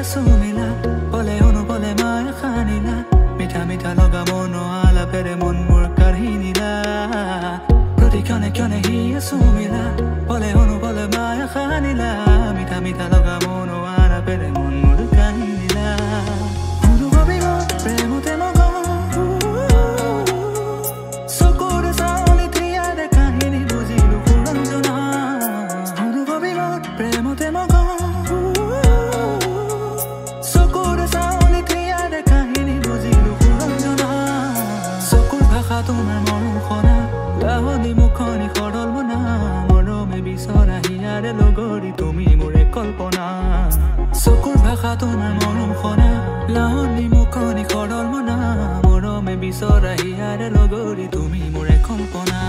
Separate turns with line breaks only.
sumila bole onu bole ma khanila mitha mitha loga mono ala pere mon mur karhinila proti kone kone hi sumila bole onu bole ma khanila mitha mitha loga mono ala pere mon mur karhinila unu babi mo premo te mo go sokore sa oli triya de kahini bujilu kuranjana unu babi mo premo te mo go তোমার মরম খনা লাহনি মুখনি খড়ল মনা মরমে বিচৰা হিয়াৰে লগৰি তুমি মোৰে কল্পনা চকুৰ ভাষা তোমাৰ মৰম খনা লাহনি মুখনি খড়ল মনা মৰমে বিচৰা হিয়াৰে লগৰি তুমি মোৰে কল্পনা